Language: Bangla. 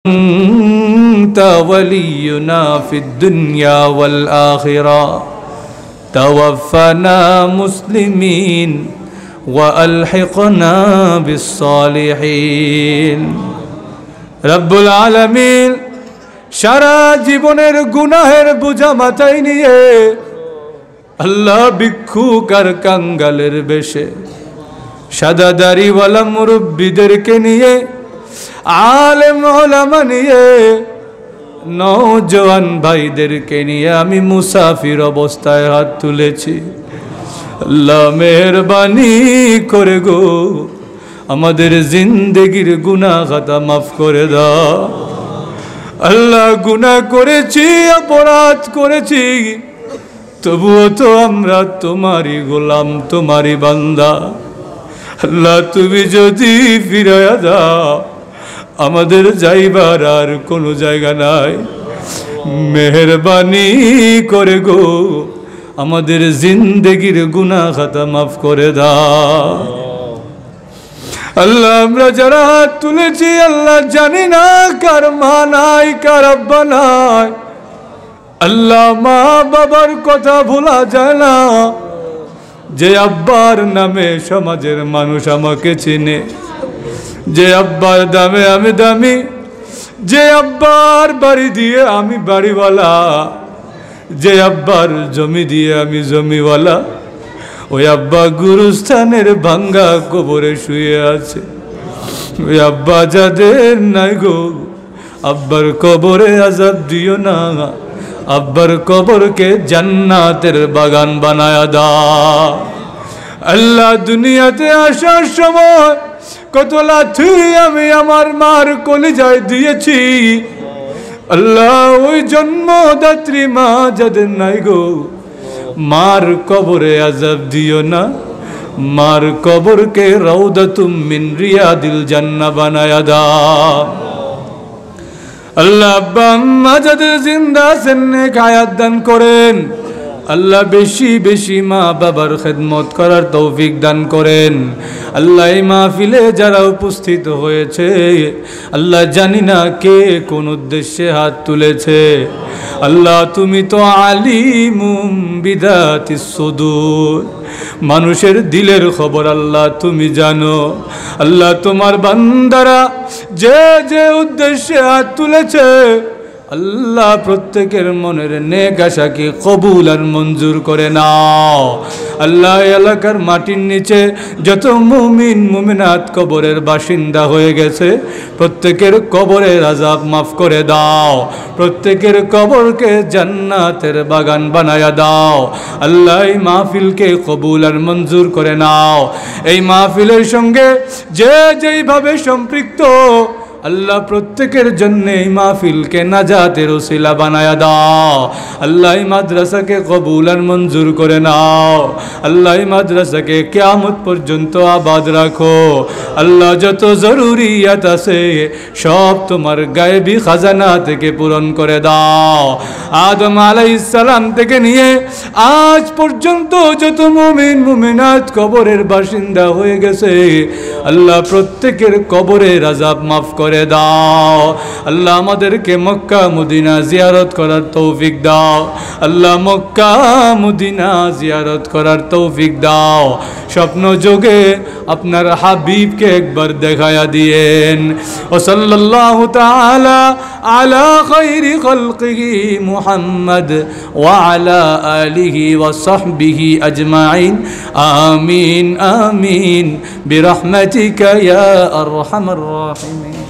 أنت ولينا في الدنيا والآخرة توفنا مسلمين وألحقنا بالصالحين رب العالمين সারা জীবনের গুনাহের বোঝা মাথায় নিয়ে আল্লাহ ভিক্ষুক আর কাঙ্গালের বেশে সাদা দাড়িওয়ালা মুরব্বিদেরকে নিয়ে আলেম ওলামা নিয়ে নওজওয়ান ভাইদেরকে নিয়ে আমি মুসাফির অবস্থায় হাত তুলেছি। আল্লাহ মেহেরবানি করে গো আমাদের জিন্দেগির গুনাহ খাতা মাফ করে দাও। আল্লাহ গুনাহ করেছি, অপরাধ করেছি, তবুও তো আমরা তোমারই গোলাম, তোমারই বান্দা। আল্লাহ তুমি যদি ফিরায়া দাও আমাদের যাইবার আর কোনো জায়গা নাই। মেহেরবানি করে গো আমাদের জিন্দেগির গুনাহ খাতা মাফ করে দাও। আল্লাহ আমরা যারা হাত তুলেছি আল্লাহ জানি না কার মা নাই, কার আব্বা নাই। আল্লাহ মা বাবার কথা ভোলা যায় না। যে আব্বার নামে সমাজের মানুষ আমাকে চিনে, যে আব্বার দামে আমি দামি, যে আব্বার বাড়ি দিয়ে আমি বাড়িওয়ালা, যে আব্বার জমি দিয়ে আমি জমিওয়ালা, ওই আব্বা গুরুস্থানের ভাঙ্গা কবরে শুয়ে আছে। ওই আব্বা যাদের নাই গো আব্বার কবরে আযাব দিও না, আব্বার কবরকে জান্নাতের বাগান বানায়া দাও। আল্লাহ দুনিয়াতে আসার সময় কত লাথি আমি আমার মার কলিজায় দিয়েছি। আল্লাহ ওই জন্মদাত্রী মা যাদের নাই গো মার কবরে আযাব দিও না, মার কবরকে রাউদাতুম মিন রিয়াদিল জান্নাহ বানায়া দাও। আল্লাহ আব্বা আম্মা যাদের জিন্দা আছেন নেক হায়াত দান করেন। আল্লাহ বেশি বেশি মা বাবার খেদমত করার তৌফিক দান করেন। আল্লাহ এই মাহফিলে যারা উপস্থিত হয়েছে আল্লাহ জানি না কে কোন উদ্দেশ্যে হাত তুলেছে। আল্লাহ তুমি তো আলিমুম বিদাতিস সুদূর, মানুষের দিলের খবর আল্লাহ তুমি জানো। আল্লাহ তোমার বান্দারা যে যে উদ্দেশ্যে হাত তুলেছে আল্লাহ প্রত্যেকের মনের নেক আশাকে কবুল আর মঞ্জুর করে নাও। আল্লাহ এলাকার মাটির নিচে যত মুমিন মুমিনাত কবরের বাসিন্দা হয়ে গেছে প্রত্যেকের কবরের আযাব মাফ করে দাও, প্রত্যেকের কবরকে জান্নাতের বাগান বানায়া দাও। আল্লাহ এই মাহফিলকে কবুল আর মঞ্জুর করে নাও। এই মাহফিলের সঙ্গে যে যেইভাবে সম্পৃক্ত আল্লাহ প্রত্যেকের জন্য এই মাহফিলকে নাজাতের ওসিলা বানায়া দাও। আল্লাহ এই মাদ্রাসাকে কবুল আর মঞ্জুর করে নাও। আল্লাহ এই মাদ্রাসাকে কিয়ামত পর্যন্ত আবাদ রাখো। আল্লাহ যত জরুরিয়াত আছে সব তোমার গায়েবী খাজানা থেকে পূরণ করে দাও। আদম আলাইহিস সালাম থেকে নিয়ে আজ পর্যন্ত যত মুমিন মুমিনাত কবরের বাসিন্দা হয়ে গেছে আল্লাহ প্রত্যেকের কবরের আযাব মাফ করে দাও। আল্লাহ আমাদেরকে মক্কা মদিনা জিয়ারত করার তৌফিক দাও। আল্লাহ মক্কা মদিনা জিয়ারত করার তৌফিক দাও। স্বপ্ন যোগে আপনার হাবিবকে একবার দেখায়া দিয়েন। ও সাল্লাল্লাহু তাআলা আলা খায়রি খালকিহি মুহাম্মদ ওয়া আলা আলিহি ওয়া সাহবিহি আজমাইন। আমিন আমিন বিরহমাতিকা ইয়া আরহামার রাহিমিন।